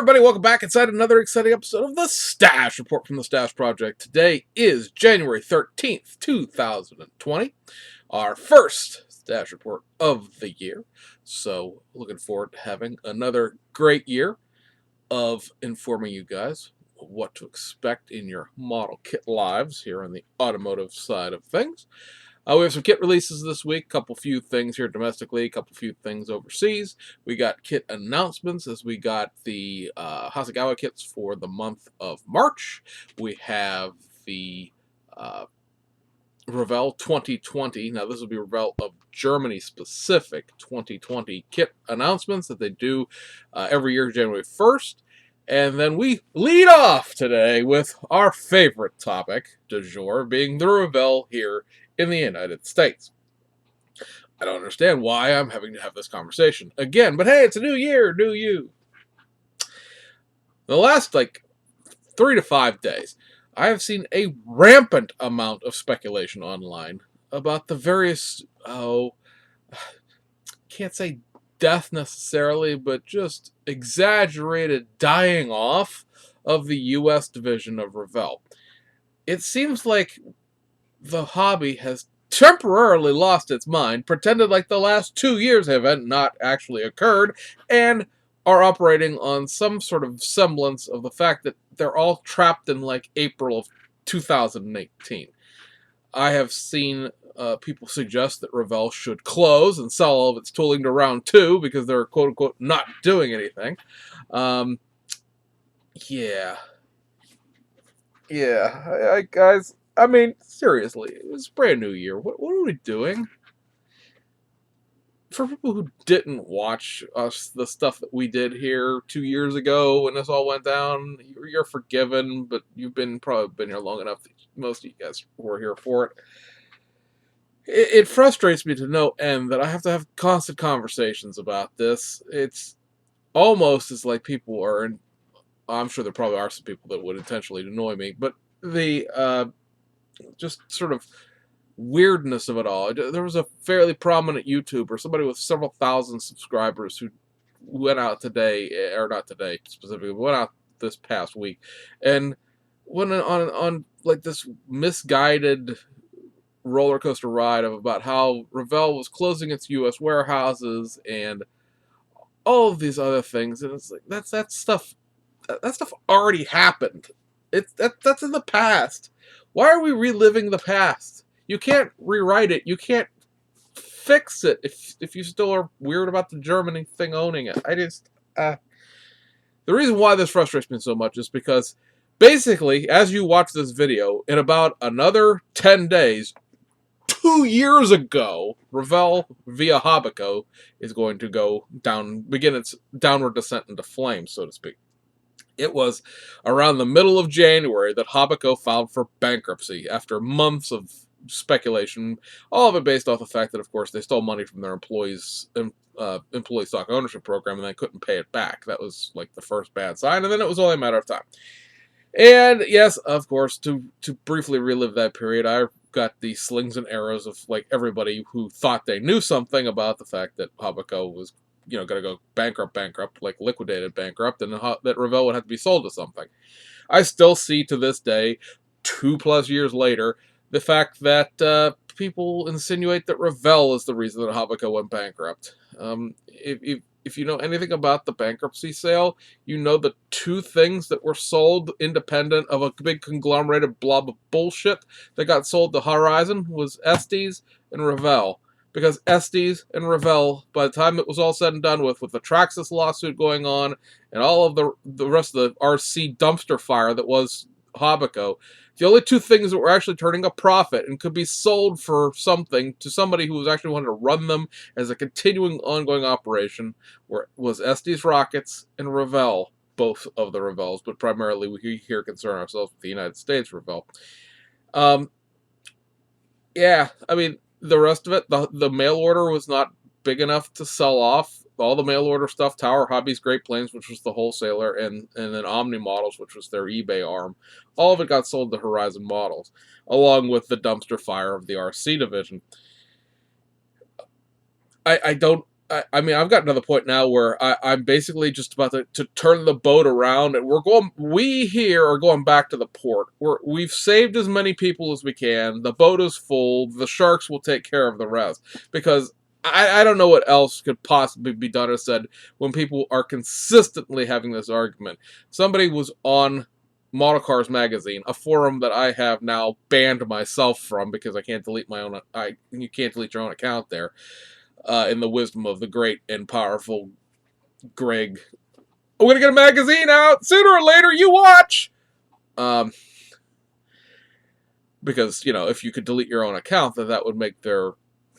everybody, welcome back inside another exciting episode of the Stash Report from the Stash Project. Today is January 13th, 2020, our first Stash Report of the year. So, looking forward to having another great year of informing you guys what to expect in your model kit lives here on the automotive side of things. We have some kit releases this week, couple few things here domestically, couple few things overseas. We got kit announcements as we got the Hasegawa kits for the month of March. We have the Revell 2020. Now this will be Revell of Germany specific 2020 kit announcements that they do every year January 1st. And then we lead off today with our favorite topic du jour being the Revell here in the United States. I don't understand why I'm having to have this conversation again, but hey, it's a new year, new you. The last, 3 to 5 days, I have seen a rampant amount of speculation online about the various, can't say death necessarily, but just exaggerated dying off of the U.S. division of Revell. It seems like the hobby has temporarily lost its mind, pretended like the last 2 years have not actually occurred, and are operating on some sort of semblance of the fact that they're all trapped in April of 2018. I have seen people suggest that Revell should close and sell all of its tooling to round 2 because they're quote-unquote not doing anything. Yeah, guys, I mean, seriously, it's a brand new year. What are we doing? For people who didn't watch us, the stuff that we did here 2 years ago when this all went down, you're forgiven, but you've probably been here long enough that most of you guys were here for it. It frustrates me to no end that I have to have constant conversations about this. It's almost as like people are, I'm sure there probably are some people that would intentionally annoy me, but the just sort of weirdness of it all. There was a fairly prominent YouTuber, somebody with several thousand subscribers, who went out today, or not today specifically, went out this past week, and went on this misguided roller coaster ride of about how Revell was closing its U.S. warehouses and all of these other things, and it's like that stuff already happened. That's in the past. Why are we reliving the past? You can't rewrite it. You can't fix it if you still are weird about the Germany thing owning it. The reason why this frustrates me so much is because basically, as you watch this video, in about another 10 days, 2 years ago, Revell via Habeco is going to begin its downward descent into flames, so to speak. It was around the middle of January that Habeco filed for bankruptcy after months of speculation, all of it based off the fact that, of course, they stole money from their employee stock ownership program and they couldn't pay it back. That was the first bad sign, and then it was only a matter of time. And yes, of course, to briefly relive that period, I got the slings and arrows of everybody who thought they knew something about the fact that Habeco was going to go bankrupt, liquidated bankrupt, and that Revell would have to be sold to something. I still see to this day, 2+ years later, the fact that people insinuate that Revell is the reason that Habeco went bankrupt. If you know anything about the bankruptcy sale, you know the 2 things that were sold independent of a big conglomerated blob of bullshit that got sold to Horizon was Estes and Revell. Because Estes and Revell, by the time it was all said and done with the Traxxas lawsuit going on, and all of the rest of the RC dumpster fire that was Habeco, the only 2 things that were actually turning a profit and could be sold for something to somebody who was actually wanting to run them as a continuing, ongoing operation was Estes Rockets and Revell, both of the Revells, but primarily we here concern ourselves with the United States Revell. Yeah, I mean, the rest of it, the mail order was not big enough to sell off. All the mail order stuff, Tower Hobbies, Great Plains, which was the wholesaler, and then Omni Models, which was their eBay arm, all of it got sold to Horizon Models, along with the dumpster fire of the RC division. I don't I mean, I've gotten to the point now where I'm basically just about to turn the boat around, and we here are going back to the port. We've saved as many people as we can. The boat is full. The sharks will take care of the rest. Because I don't know what else could possibly be done or said when people are consistently having this argument. Somebody was on Model Cars Magazine, a forum that I have now banned myself from because I can't delete my own. You can't delete your own account there. In the wisdom of the great and powerful Greg. We're gonna get a magazine out sooner or later. You watch. Um, because if you could delete your own account, then that would make their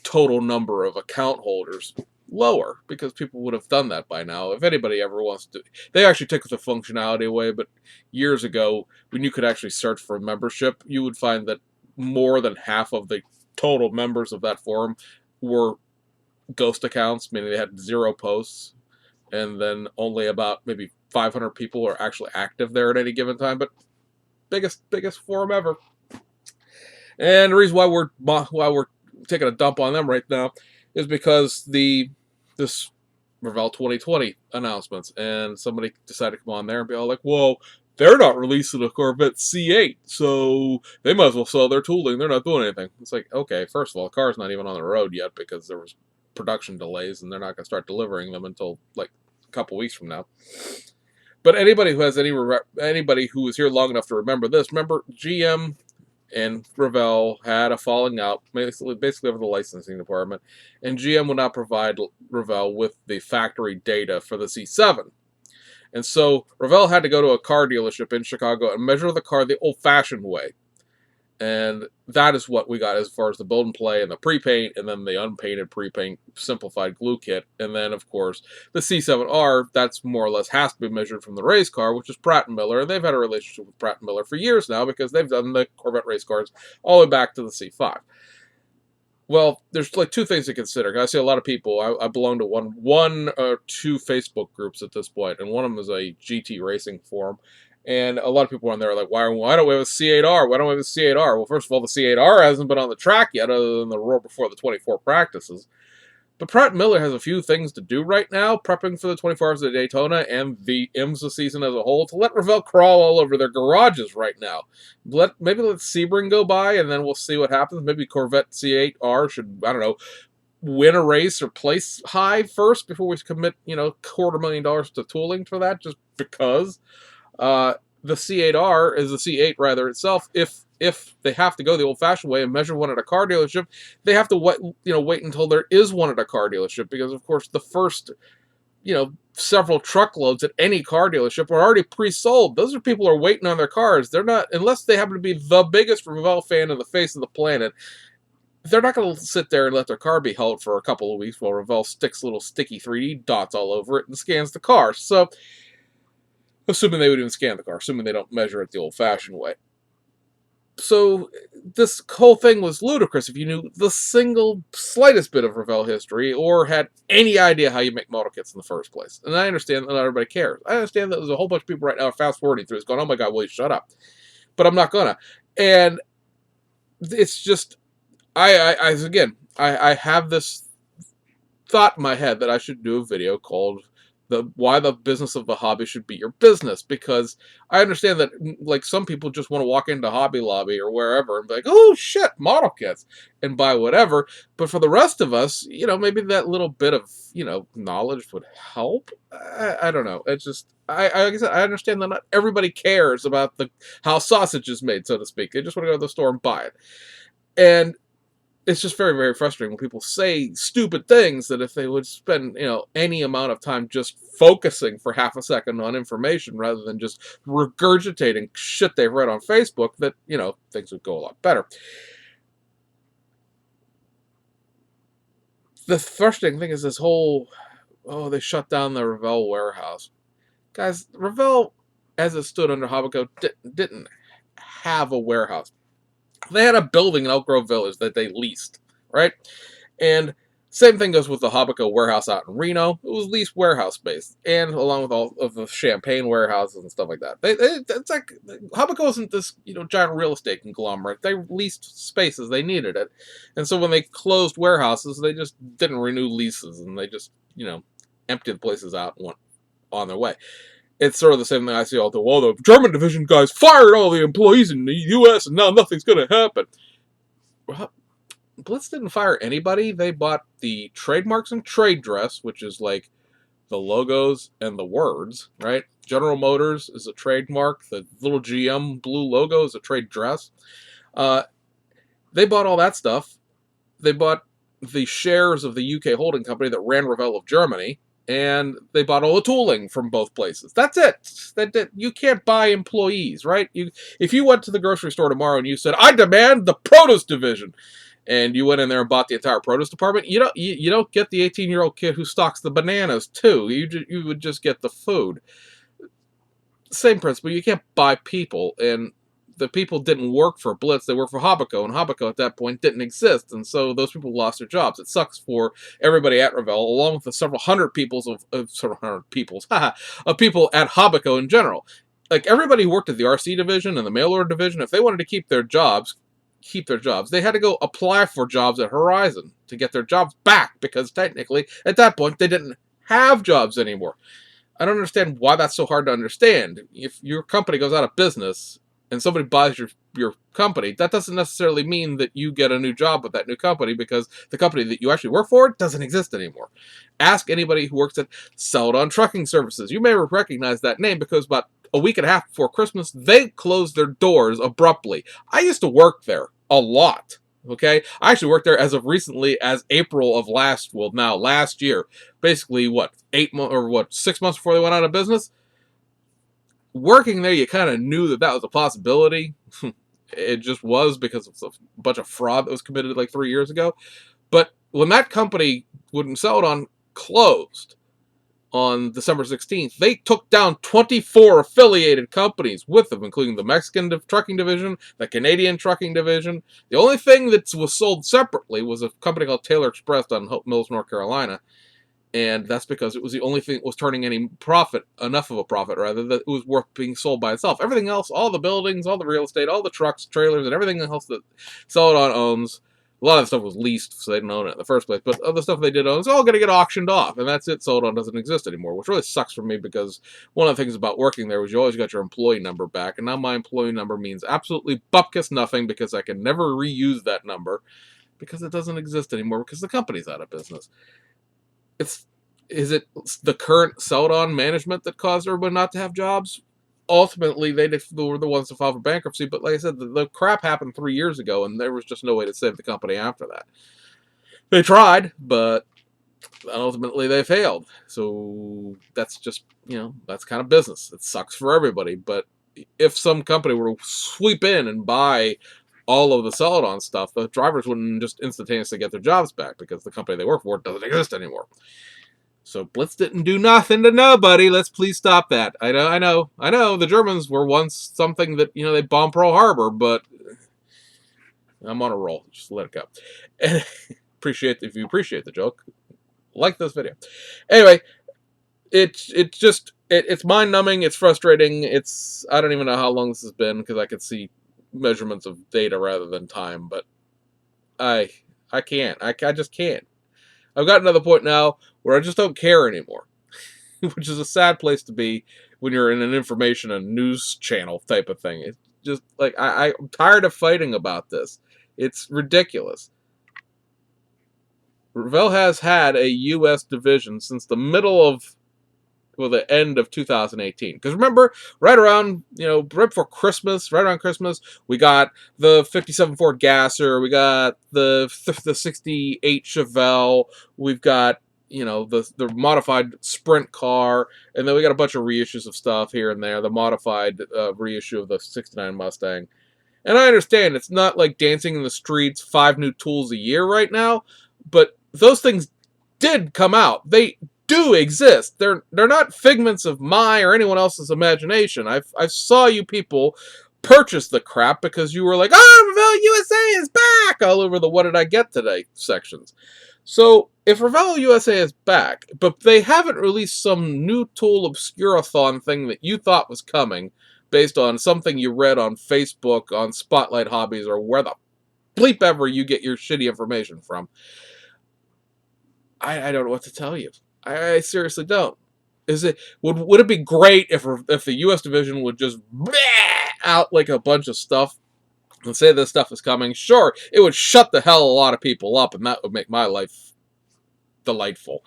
total number of account holders lower because people would have done that by now. If anybody ever wants to, they actually took the functionality away. But years ago, when you could actually search for membership, you would find that more than half of the total members of that forum were ghost accounts, meaning they had 0 posts, and then only about maybe 500 people are actually active there at any given time. But biggest forum ever. And the reason why we're taking a dump on them right now is because this Revell 2020 announcements, and somebody decided to come on there and be all like, "Whoa, they're not releasing a Corvette C8, so they might as well sell their tooling. They're not doing anything." It's like, okay, first of all, the car's not even on the road yet because there was production delays, and they're not going to start delivering them until like a couple weeks from now. But anybody who has anybody who was here long enough to remember this, remember GM and Revell had a falling out, basically over the licensing department, and GM would not provide Revell with the factory data for the C7. And so Revell had to go to a car dealership in Chicago and measure the car the old-fashioned way. And that is what we got as far as the build and play and the pre-paint, and then the unpainted pre-paint simplified glue kit. And then, of course, the C7R, that's more or less has to be measured from the race car, which is Pratt & Miller. And they've had a relationship with Pratt & Miller for years now because they've done the Corvette race cars all the way back to the C5. Well, there's like 2 things to consider. I see a lot of people. I belong to one or 2 Facebook groups at this point, and one of them is a GT racing forum. And a lot of people on there are like, why don't we have a C8R? Why don't we have a C8R? Well, first of all, the C8R hasn't been on the track yet, other than the roar before the 24 practices. But Pratt Miller has a few things to do right now, prepping for the 24 Hours of Daytona and the IMSA season as a whole, to let Revell crawl all over their garages right now. Maybe let Sebring go by, and then we'll see what happens. Maybe Corvette C8R should, I don't know, win a race or place high first before we commit, $250,000 to tooling for that, just because. The C8R is the C8 rather itself. If they have to go the old-fashioned way and measure one at a car dealership, they have to wait until there is one at a car dealership, because of course the first several truckloads at any car dealership are already pre-sold. Those are people who are waiting on their cars. They're not, unless they happen to be the biggest Revell fan in the face of the planet, they're not going to sit there and let their car be held for a couple of weeks while Revell sticks little sticky 3D dots all over it and scans the car. So, assuming they would even scan the car, assuming they don't measure it the old-fashioned way. So this whole thing was ludicrous if you knew the single slightest bit of Revell history or had any idea how you make model kits in the first place. And I understand that not everybody cares. I understand that there's a whole bunch of people right now fast-forwarding through this going, oh my God, will you shut up? But I'm not gonna. And it's just, I have this thought in my head that I should do a video called why the business of the hobby should be your business, because I understand that like some people just want to walk into Hobby Lobby or wherever and be like, oh shit, model kits, and buy whatever. But for the rest of us, maybe that little bit of knowledge would help. I don't know. It's just like I said, I understand that not everybody cares about how sausage is made, so to speak. They just want to go to the store and buy it. And it's just very, very frustrating when people say stupid things that if they would spend, any amount of time just focusing for half a second on information rather than just regurgitating shit they've read on Facebook, that, things would go a lot better. The frustrating thing is this whole, they shut down the Revell warehouse. Guys, Revell, as it stood under Hobbyco, didn't have a warehouse. They had a building in Elk Grove Village that they leased, right? And Same thing goes with the Habaco warehouse out in Reno. It was leased warehouse space, and along with all of the Champagne warehouses and stuff like that. It's like Habaco isn't this giant real estate conglomerate. They leased spaces, they needed it, and so when they closed warehouses, they just didn't renew leases, and they just emptied places out and went on their way. It's sort of the same thing I see all the well, the German division guys fired all the employees in the U.S. and now nothing's going to happen. Well, Blitz didn't fire anybody. They bought the trademarks and trade dress, which is like the logos and the words, right? General Motors is a trademark. The little GM blue logo is a trade dress. They bought all that stuff. They bought the shares of the UK holding company that ran Revell of Germany, and they bought all the tooling from both places. That's it. You can't buy employees, right? If you went to the grocery store tomorrow and you said, "I demand the produce division," and you went in there and bought the entire produce department, you don't get the 18-year-old kid who stocks the bananas too. You would just get the food. Same principle. You can't buy people, and the people didn't work for Blitz. They worked for Habaco, and Habaco at that point didn't exist, and so those people lost their jobs. It sucks for everybody at Revell, along with the several hundred people of people at Habaco in general. Like everybody who worked at the RC division and the mail order division, if they wanted to keep their jobs, they had to go apply for jobs at Horizon to get their jobs back, because technically at that point they didn't have jobs anymore. I don't understand why that's so hard to understand. If your company goes out of business and somebody buys your company, that doesn't necessarily mean that you get a new job with that new company, because the company that you actually work for doesn't exist anymore. Ask anybody who works at Celadon Trucking Services. You may recognize that name because about a week and a half before Christmas, they closed their doors abruptly. I used to work there a lot. Okay, I actually worked there as of recently as April of last year. Basically, 6 months before they went out of business. Working there, you kind of knew that was a possibility. It just was, because of a bunch of fraud that was committed like 3 years ago. But when that company, when Celadon closed on December 16th, they took down 24 affiliated companies with them, including the Mexican trucking division, the Canadian trucking division. The only thing that was sold separately was a company called Taylor Express down in Hope Mills, North Carolina. And that's because it was the only thing that was turning any profit, enough of a profit rather, that it was worth being sold by itself. Everything else, all the buildings, all the real estate, all the trucks, trailers, and everything else that Celadon owns, a lot of the stuff was leased, so they didn't own it in the first place. But other stuff they did own is all going to get auctioned off, and that's it. Celadon doesn't exist anymore, which really sucks for me, because one of the things about working there was you always got your employee number back, and now my employee number means absolutely bupkis nothing, because I can never reuse that number, because it doesn't exist anymore, because the company's out of business. Is it the current Celadon management that caused everybody not to have jobs? Ultimately, they were the ones to file for bankruptcy, but like I said, the crap happened 3 years ago, and there was just no way to save the company after that. They tried, but ultimately they failed. So that's just, that's kind of business. It sucks for everybody, but if some company were to sweep in and buy all of the Celadon stuff, the drivers wouldn't just instantaneously get their jobs back, because the company they work for doesn't exist anymore. So Blitz didn't do nothing to nobody. Let's please stop that. I know. The Germans were once something that, they bombed Pearl Harbor, but I'm on a roll. Just let it go. And if you appreciate the joke, like this video. Anyway, it's mind-numbing. It's frustrating. I don't even know how long this has been, because I could see measurements of data rather than time, but I can't. I just can't. I've gotten to the point now where I just don't care anymore, which is a sad place to be when you're in an information and news channel type of thing. It's just like, I'm tired of fighting about this. It's ridiculous. Revell has had a U.S. division since the end of 2018. Because remember, right around, right before Christmas, right around Christmas, we got the 57 Ford Gasser, we got the 68 Chevelle, we've got, the modified Sprint car, and then we got a bunch of reissues of stuff here and there, the modified reissue of the 69 Mustang. And I understand it's not like dancing in the streets, 5 new tools a year right now, but those things did come out. They do exist. They're not figments of my or anyone else's imagination. I saw you people purchase the crap because you were like, "Oh, Revell USA is back!" all over the "What did I get today" sections. So, if Revell USA is back, but they haven't released some new tool obscurathon thing that you thought was coming, based on something you read on Facebook, on Spotlight Hobbies, or where the bleep ever you get your shitty information from, I don't know what to tell you. I seriously don't. Is it would it be great if the U.S. division would just out like a bunch of stuff and say this stuff is coming? Sure, it would shut the hell a lot of people up, and that would make my life delightful.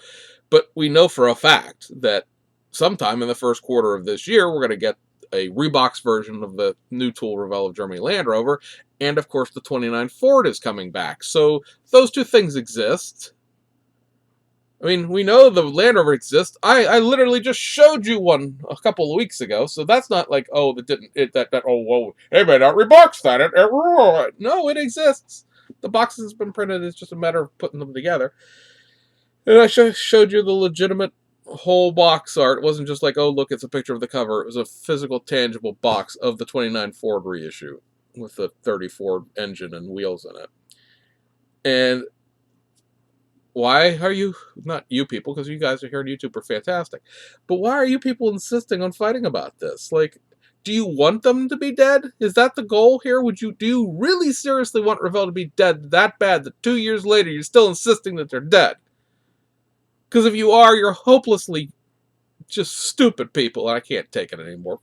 But we know for a fact that sometime in the first quarter of this year, we're going to get a Rebox version of the new tool Revell of Germany Land Rover, and of course the 29 Ford is coming back. So those two things exist. I mean, we know the Land Rover exists. I literally just showed you one a couple of weeks ago, so that's not like, oh, oh, whoa, they may not rebox that. No, it exists. The box has been printed. It's just a matter of putting them together. And I showed you the legitimate whole box art. It wasn't just like, oh, look, it's a picture of the cover. It was a physical, tangible box of the 29 Ford reissue with the 30 Ford engine and wheels in it. And why are you, not you people, because you guys are here on YouTube are fantastic, but why are you people insisting on fighting about this? Like, do you want them to be dead? Is that the goal here? Do you really seriously want Revell to be dead that bad that 2 years later you're still insisting that they're dead? Because if you are, you're hopelessly just stupid people, and I can't take it anymore.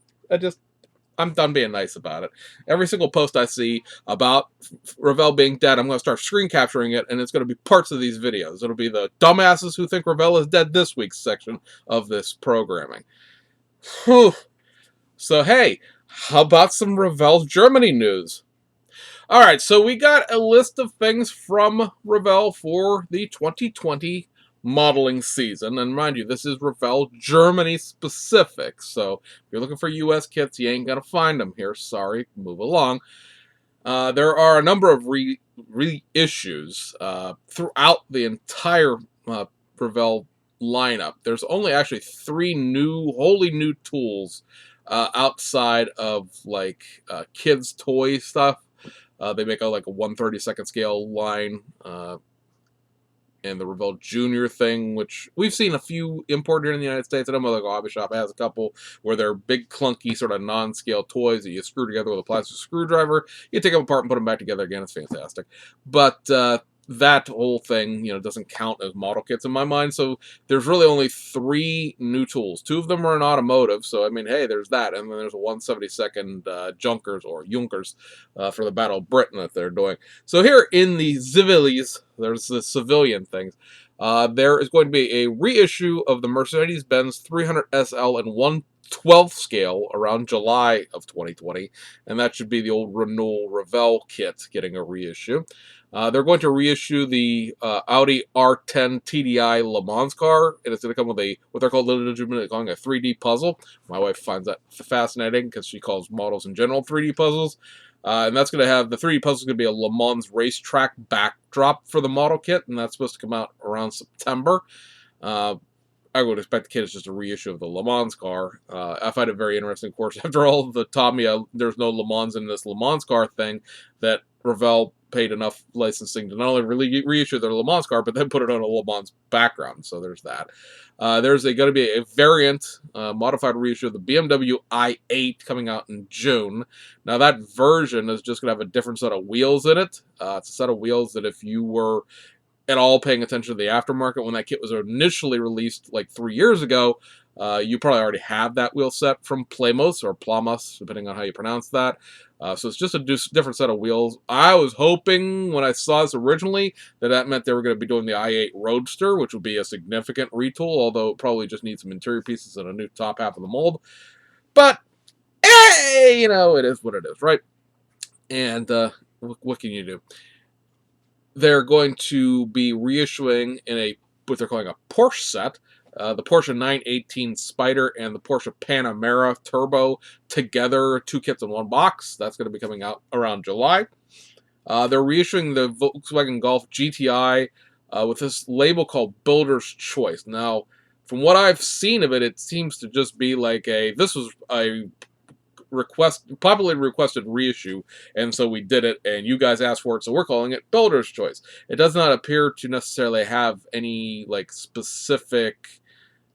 I'm done being nice about it. Every single post I see about Revell being dead, I'm going to start screen capturing it, and it's going to be parts of these videos. It'll be the dumbasses who think Revell is dead this week's section of this programming. Whew. So, hey, how about some Revell Germany news? All right, so we got a list of things from Revell for the 2020 modeling season. And mind you, this is Revell Germany specific. So if you're looking for US kits, you ain't going to find them here. Sorry, move along. There are a number of reissues throughout the entire Revell lineup. There's only actually 3 wholly new tools outside of like kids' toy stuff. They make a 1/32 scale line, and the Revell Jr. thing, which we've seen a few imported here in the United States. I know my local hobby shop has a couple where they're big, clunky, sort of non-scale toys that you screw together with a plastic screwdriver. You take them apart and put them back together again. It's fantastic. But that whole thing, doesn't count as model kits in my mind. So there's really only 3 new tools. 2 of them are in automotive. So, I mean, hey, there's that. And then there's a 1/72 Junkers or Junkers for the Battle of Britain that they're doing. So here in the Zivilis, there's the civilian things. There is going to be a reissue of the Mercedes-Benz 300 SL in 1/12 scale around July of 2020. And that should be the old Renault Revell kit getting a reissue. They're going to reissue the Audi R10 TDI Le Mans car, and it's going to come with what they're legitimately calling a 3D puzzle. My wife finds that fascinating because she calls models in general 3D puzzles. And that's going to have the 3D puzzle is going to be a Le Mans racetrack backdrop for the model kit, and that's supposed to come out around September. I would expect the kit is just a reissue of the Le Mans car. I find it very interesting, of course, after all the Tommy, there's no Le Mans in this Le Mans car thing, that Revell paid enough licensing to not only reissue their Le Mans car, but then put it on a Le Mans background. So there's that. There's going to be a variant, modified reissue of the BMW i8 coming out in June. Now that version is just going to have a different set of wheels in it. It's a set of wheels that if you were at all paying attention to the aftermarket when that kit was initially released like 3 years ago, you probably already have that wheel set from Plamos or Plamos, depending on how you pronounce that. So it's just a different set of wheels. I was hoping when I saw this originally that meant they were going to be doing the i8 Roadster, which would be a significant retool, although it probably just needs some interior pieces and a new top half of the mold. But, hey, it is what it is, right? And what can you do? They're going to be reissuing in what they're calling a Porsche set, the Porsche 918 Spyder and the Porsche Panamera Turbo together, 2 kits in 1 box. That's going to be coming out around July. They're reissuing the Volkswagen Golf GTI with this label called Builder's Choice. Now, from what I've seen of it, it seems to just be like this was a popularly requested reissue, and so we did it, and you guys asked for it, so we're calling it Builder's Choice. It does not appear to necessarily have any like specific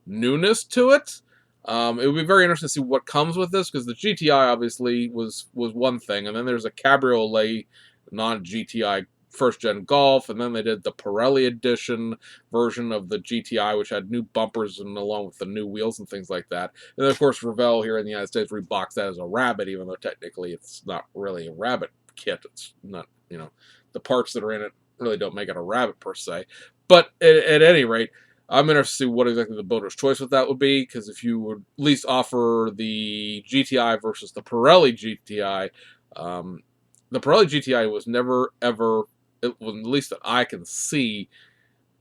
newness to it. It would be very interesting to see what comes with this, because the GTI obviously was one thing, and then there's a cabriolet non-GTI first gen Golf, and then they did the Pirelli edition version of the GTI, which had new bumpers and along with the new wheels and things like that. And then of course Revell here in the United States reboxed that as a Rabbit, even though technically it's not really a Rabbit kit. It's not, you know, the parts that are in it really don't make it a Rabbit per se. But at any rate, I'm interested to see what exactly the builder's choice with that would be, because if you would at least offer the GTI versus the Pirelli GTI, the Pirelli GTI was never ever, at least that I can see,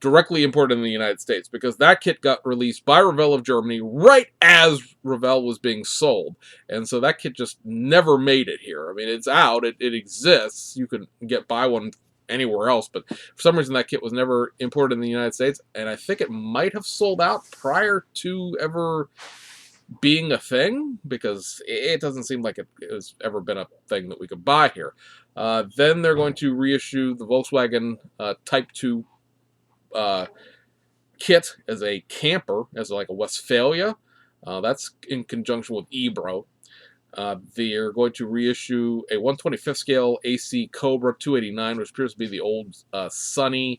directly imported in the United States, because that kit got released by Revell of Germany right as Revell was being sold, and so that kit just never made it here. I mean, it's out, it exists, you can buy one anywhere else, but for some reason that kit was never imported in the United States, and I think it might have sold out prior to ever being a thing, because it doesn't seem like it has ever been a thing that we could buy here. Then they're going to reissue the Volkswagen Type 2 kit as a camper, as like a Westphalia. That's in conjunction with Ebro. They're going to reissue a 1/25th scale AC Cobra 289, which appears to be the old Sunny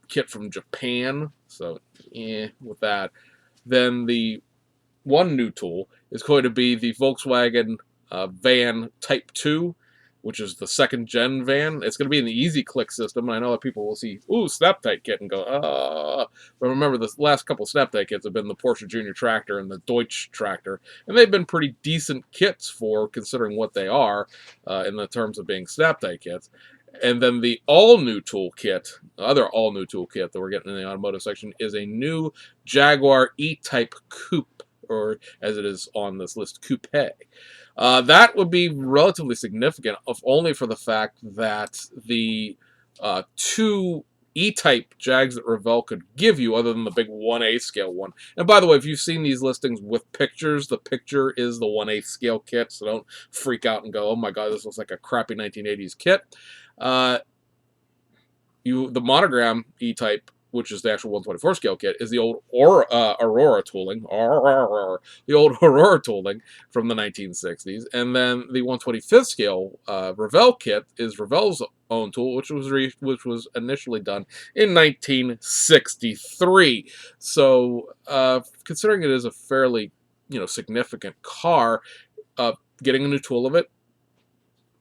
kit from Japan. So, with that. Then the one new tool is going to be the Volkswagen van Type 2, which is the second gen van. It's going to be in the Easy Click system, and I know that people will see, ooh, Snap-Tight kit, and go, ah. But remember, the last couple Snap-Tight kits have been the Porsche Junior Tractor and the Deutsch Tractor, and they've been pretty decent kits for considering what they are in the terms of being Snap-Tight kits. And then the all-new toolkit, other all-new toolkit that we're getting in the automotive section, is a new Jaguar E-Type Coupe, or as it is on this list, Coupe. That would be relatively significant, if only for the fact that the two E-Type Jags that Revell could give you, other than the big 1/8 scale one. And by the way, if you've seen these listings with pictures, the picture is the 1/8 scale kit, so don't freak out and go, oh my god, this looks like a crappy 1980s kit. The monogram E-Type, which is the actual 1/24 scale kit, is the old Aurora tooling, the old Aurora tooling from the 1960s, and then the 1/25th scale Revell kit is Revell's own tool, which was initially done in 1963. So, considering it is a fairly significant car, getting a new tool of it,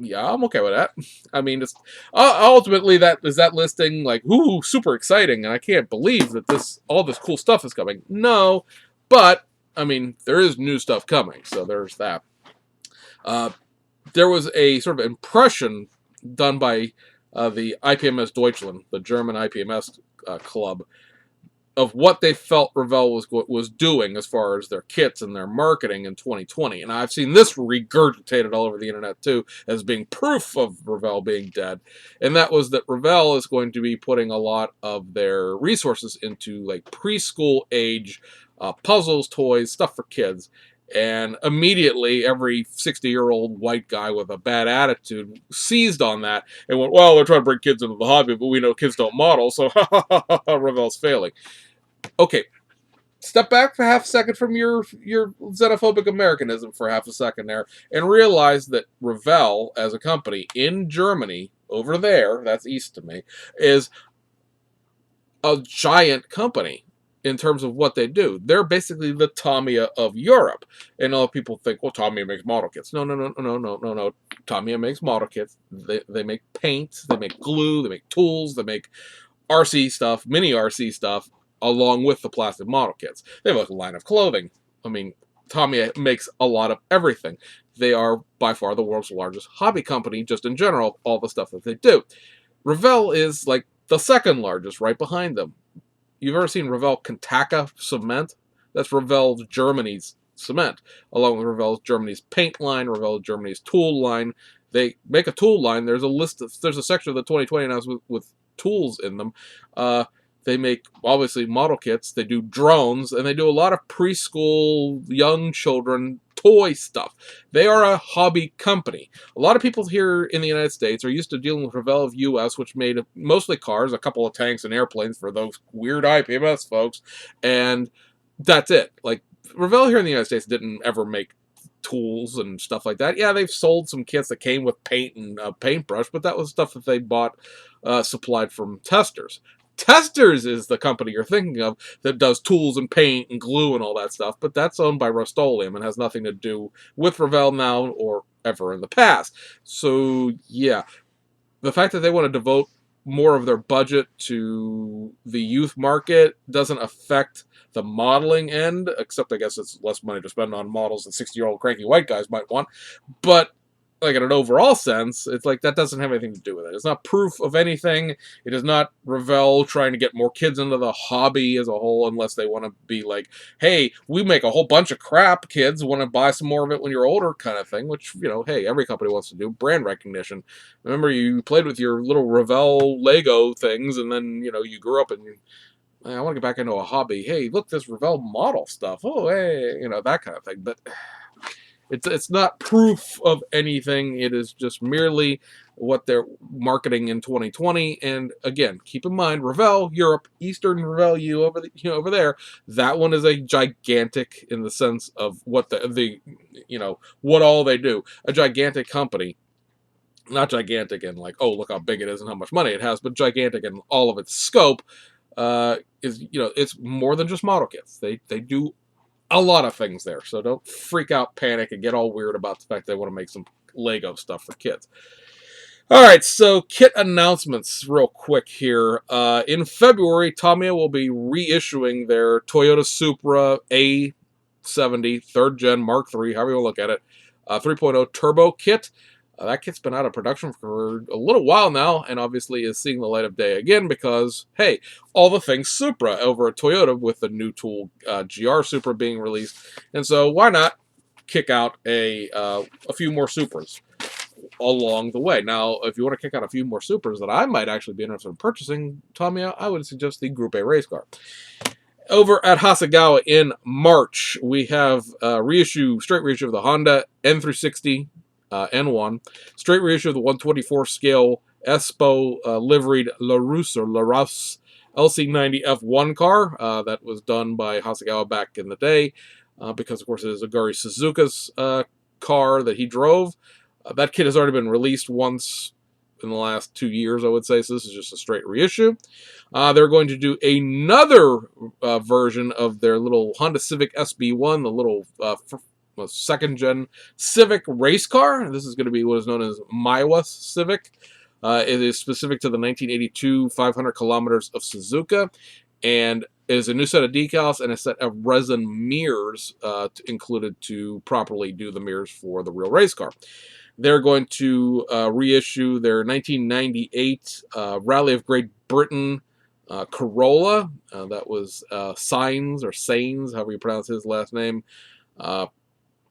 yeah, I'm okay with that. I mean, it's ultimately that listing like, ooh, super exciting, and I can't believe that all this cool stuff is coming. No, but I mean, there is new stuff coming, so there's that. There was a sort of impression done by the IPMS Deutschland, the German IPMS club, of what they felt Revell was doing as far as their kits and their marketing in 2020. And I've seen this regurgitated all over the internet too as being proof of Revell being dead. And that was that Revell is going to be putting a lot of their resources into like preschool age puzzles, toys, stuff for kids. And immediately, every 60-year-old white guy with a bad attitude seized on that and went, well, they're trying to bring kids into the hobby, but we know kids don't model, so Revell's failing. Okay, step back for half a second from your xenophobic Americanism for half a second there, and realize that Revell, as a company in Germany, over there, that's east to me, is a giant company in terms of what they do. They're basically the Tamiya of Europe. And a lot of people think, well, Tamiya makes model kits. No. Tamiya makes model kits. They make paint, they make glue, they make tools, they make RC stuff, mini RC stuff, along with the plastic model kits. They have a line of clothing. I mean, Tamiya makes a lot of everything. They are by far the world's largest hobby company, just in general, all the stuff that they do. Revell is like the second largest, right behind them. You've ever seen Revell Kontaka cement? That's Revell Germany's cement, along with Revell Germany's paint line, Revell Germany's tool line. They make a tool line. There's a section of the 2020 announcement with tools in them. They make, obviously, model kits. They do drones, and they do a lot of preschool, young children toy stuff. They are a hobby company. A lot of people here in the United States are used to dealing with Revell US, which made mostly cars, a couple of tanks and airplanes for those weird IPMS folks, and that's it. Like, Revell here in the United States didn't ever make tools and stuff like that. Yeah, they've sold some kits that came with paint and a paintbrush, but that was stuff that they bought supplied from Testers. Testers is the company you're thinking of that does tools and paint and glue and all that stuff, but that's owned by Rust-Oleum and has nothing to do with Revell now or ever in the past. So, yeah, the fact that they want to devote more of their budget to the youth market doesn't affect the modeling end, except I guess it's less money to spend on models that 60-year-old cranky white guys might want. But like in an overall sense, it's like that doesn't have anything to do with it. It's not proof of anything. It is not Revell trying to get more kids into the hobby as a whole, unless they want to be like, hey, we make a whole bunch of crap, kids want to buy some more of it when you're older kind of thing, which, you know, hey, every company wants to do. Brand recognition. Remember, you played with your little Revell Lego things, and then, you know, you grew up and I want to get back into a hobby. Hey, look, this Revell model stuff. Oh, hey, you know, that kind of thing. But it's not proof of anything. It is just merely what they're marketing in 2020. And again, keep in mind, Revell Europe, Eastern Revell U over there. That one is a gigantic in the sense of what the what all they do. A gigantic company. Not gigantic in like, oh, look how big it is and how much money it has, but gigantic in all of its scope. It's more than just model kits. They do a lot of things there. So don't freak out, panic, and get all weird about the fact they want to make some Lego stuff for kids. All right, so kit announcements real quick here. In February, Tamiya will be reissuing their Toyota Supra A70 3rd Gen Mark III, however you want to look at it, 3.0 turbo kit. That kit's been out of production for a little while now, and obviously is seeing the light of day again because, hey, all the things Supra over at Toyota with the new tool GR Supra being released, and so why not kick out a few more Supras along the way. Now, if you want to kick out a few more Supras that I might actually be interested in purchasing, Tamiya, I would suggest the Group A race car. Over at Hasegawa in March, we have straight reissue of the Honda N360 N1, straight reissue of the 124 scale Espo liveried LaRousse LC90 F1 car that was done by Hasegawa back in the day because, of course, it is Aguri Suzuka's car that he drove. That kit has already been released once in the last 2 years, I would say, so this is just a straight reissue. They're going to do another version of their little Honda Civic SB1, the little second-gen Civic race car. This is going to be what is known as Maiwa Civic. It is specific to the 1982 500 kilometers of Suzuka, and it is a new set of decals and a set of resin mirrors included to properly do the mirrors for the real race car. They're going to reissue their 1998 Rally of Great Britain Corolla. That was Sainz, however you pronounce his last name.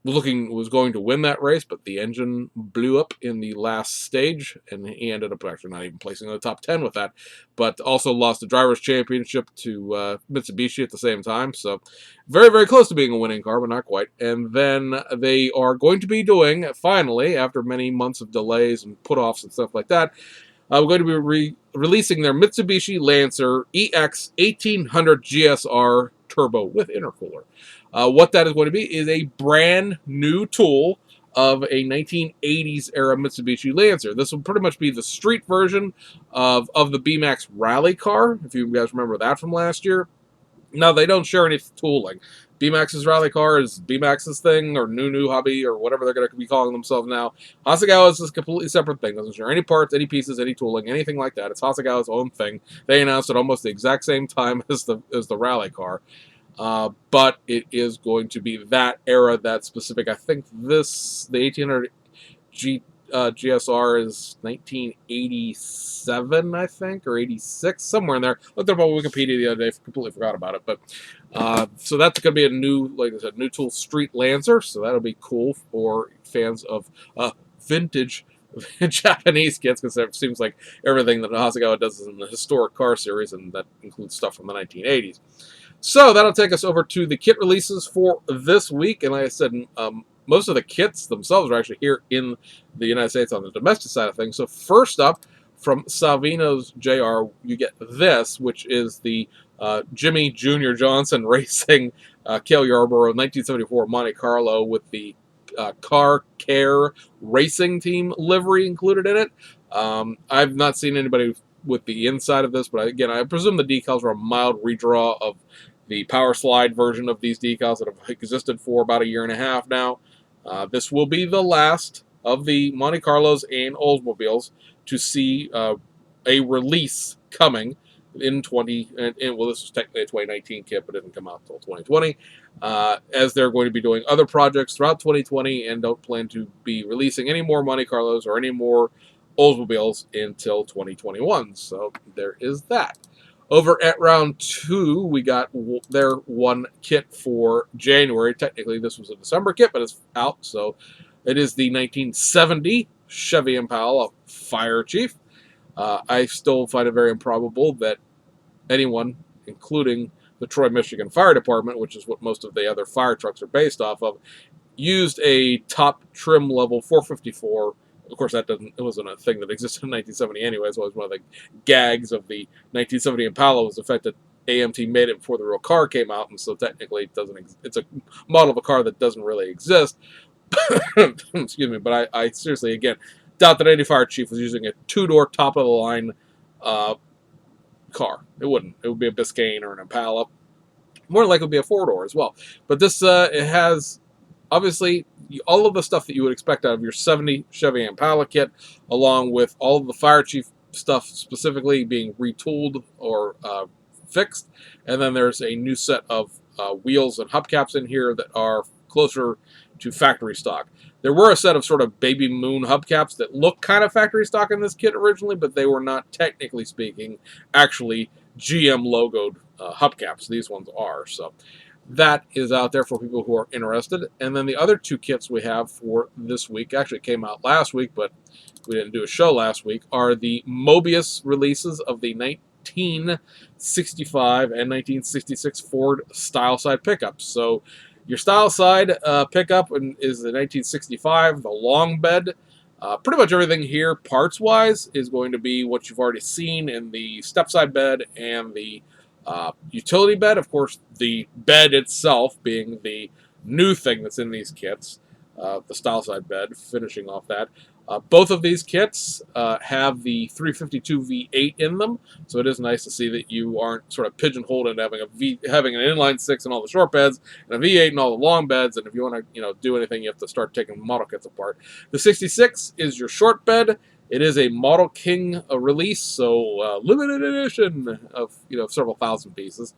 Was going to win that race, but the engine blew up in the last stage, and he ended up actually not even placing in the top 10 with that, but also lost the Drivers' Championship to Mitsubishi at the same time, so very, very close to being a winning car, but not quite. And then they are going to be doing, finally, after many months of delays and put-offs and stuff like that, we're going to be releasing their Mitsubishi Lancer EX 1800 GSR Turbo with intercooler. What that is going to be is a brand new tool of a 1980s era Mitsubishi Lancer. This will pretty much be the street version of the BMAX Rally car, if you guys remember that from last year. Now, they don't share any tooling. BMAX's rally car is BMAX's thing, or new hobby, or whatever they're going to be calling themselves now. Hasegawa is a completely separate thing. Doesn't share any parts, any pieces, any tooling, anything like that. It's Hasegawa's own thing. They announced it almost the exact same time as the rally car. But it is going to be that era, that specific. I think the 1800 GSR is 1987, I think, or 86, somewhere in there. Looked up on Wikipedia the other day, completely forgot about it. But so that's going to be a new, like I said, new tool street Lancer. So that'll be cool for fans of vintage Japanese kits, because it seems like everything that Hasegawa does is in the historic car series, and that includes stuff from the 1980s. So that'll take us over to the kit releases for this week. And like I said, most of the kits themselves are actually here in the United States on the domestic side of things. So first up, from Savinos Jr., you get this, which is the Jimmy Jr. Johnson Racing Cale Yarborough 1974 Monte Carlo with the Car Care Racing Team livery included in it. I've not seen anybody with the inside of this, but again, I presume the decals are a mild redraw of the Power Slide version of these decals that have existed for about a year and a half now. This will be the last of the Monte Carlos and Oldsmobiles to see a release coming in 20, and well, this was technically a 2019 kit, but it didn't come out until 2020, as they're going to be doing other projects throughout 2020 and don't plan to be releasing any more Monte Carlos or any more Oldsmobiles until 2021. So there is that. Over at round 2, we got their one kit for January. Technically, this was a December kit, but it's out, so it is the 1970 Chevy Impala Fire Chief. I still find it very improbable that anyone, including the Troy, Michigan Fire Department, which is what most of the other fire trucks are based off of, used a top trim level 454. Of course, it wasn't a thing that existed in 1970 anyways. It was one of the gags of the 1970 Impala was the fact that AMT made it before the real car came out, and so technically it's a model of a car that doesn't really exist. Excuse me, but I seriously, again, doubt that any fire chief was using a two-door top-of-the-line car. It wouldn't. It would be a Biscayne or an Impala. More likely it would be a four-door as well. But this, it has, obviously, all of the stuff that you would expect out of your 70 Chevy Impala kit, along with all of the fire chief stuff specifically being retooled or fixed. And then there's a new set of wheels and hubcaps in here that are closer to factory stock. There were a set of sort of baby moon hubcaps that look kind of factory stock in this kit originally, but they were not, technically speaking, actually GM logoed hubcaps. These ones are. So that is out there for people who are interested. And then the other two kits we have for this week, actually came out last week, but we didn't do a show last week, are the Mobius releases of the 1965 and 1966 Ford style side pickups. So your style side pickup is the 1965, the long bed. Pretty much everything here, parts-wise, is going to be what you've already seen in the step-side bed and the utility bed. Of course, the bed itself being the new thing that's in these kits, the style-side bed, finishing off that. Both of these kits have the 352 V8 in them, so it is nice to see that you aren't sort of pigeonholed into having an inline six in all the short beds and a V8 in all the long beds. And if you want to, do anything, you have to start taking model kits apart. The 66 is your short bed. It is a Model King release, so limited edition of several thousand pieces.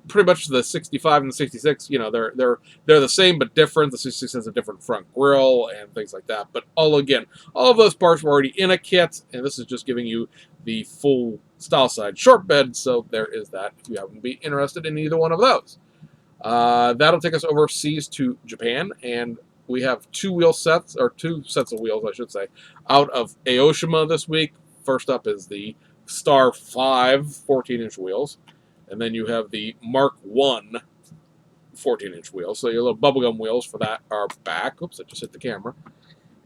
Pretty much the 65 and the 66, they're the same but different. The 66 has a different front grille and things like that. But all of those parts were already in a kit, and this is just giving you the full style side short bed. So there is that. If you happen to be interested in either one of those, that'll take us overseas to Japan, and we have two sets of wheels, I should say, out of Aoshima this week. First up is the Star 5 14-inch wheels. And then you have the Mark 1 14-inch wheels. So your little bubblegum wheels for that are back. Oops, I just hit the camera.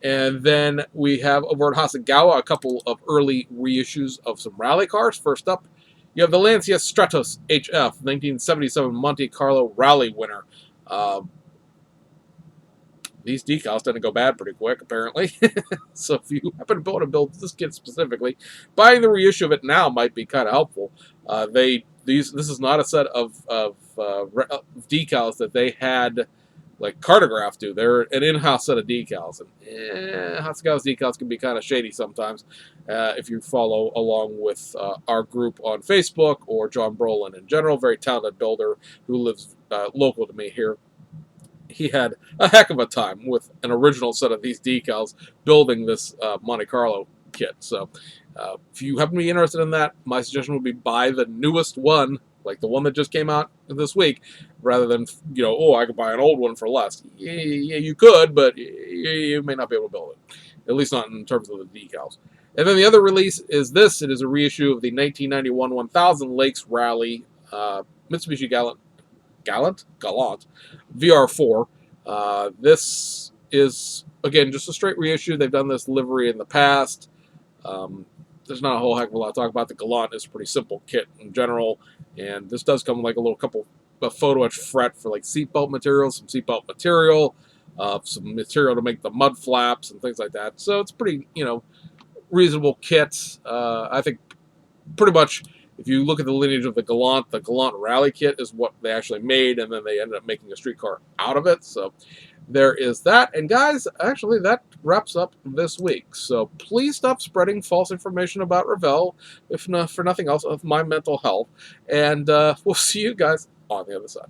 And then we have over at Hasegawa a couple of early reissues of some rally cars. First up, you have the Lancia Stratos HF 1977 Monte Carlo Rally winner. These decals tend to go bad pretty quick, apparently. So if you happen to want to build this kit specifically, buying the reissue of it now might be kind of helpful. This is not a set of decals that they had like Cartograph do. They're an in-house set of decals, and Hasegawa's decals can be kind of shady sometimes. If you follow along with our group on Facebook or John Brolin in general, very talented builder who lives local to me here. He had a heck of a time with an original set of these decals building this Monte Carlo kit. So if you happen to be interested in that, my suggestion would be buy the newest one, like the one that just came out this week, rather than, I could buy an old one for less. Yeah, you could, but you may not be able to build it, at least not in terms of the decals. And then the other release is this. It is a reissue of the 1991 1000 Lakes Rally Mitsubishi Galant Gallant VR4. This is, again, just a straight reissue. They've done this livery in the past. Um, there's not a whole heck of a lot to talk about. The Gallant is a pretty simple kit in general, and this does come with like a little couple of photo etch fret for like seatbelt material, some seatbelt material, some material to make the mud flaps and things like that. So it's pretty, reasonable kit. I think pretty much if you look at the lineage of the Gallant Rally kit is what they actually made, and then they ended up making a street car out of it. So there is that. And guys, actually that wraps up this week. So please stop spreading false information about Revell, if not for nothing else, of my mental health. And we'll see you guys on the other side.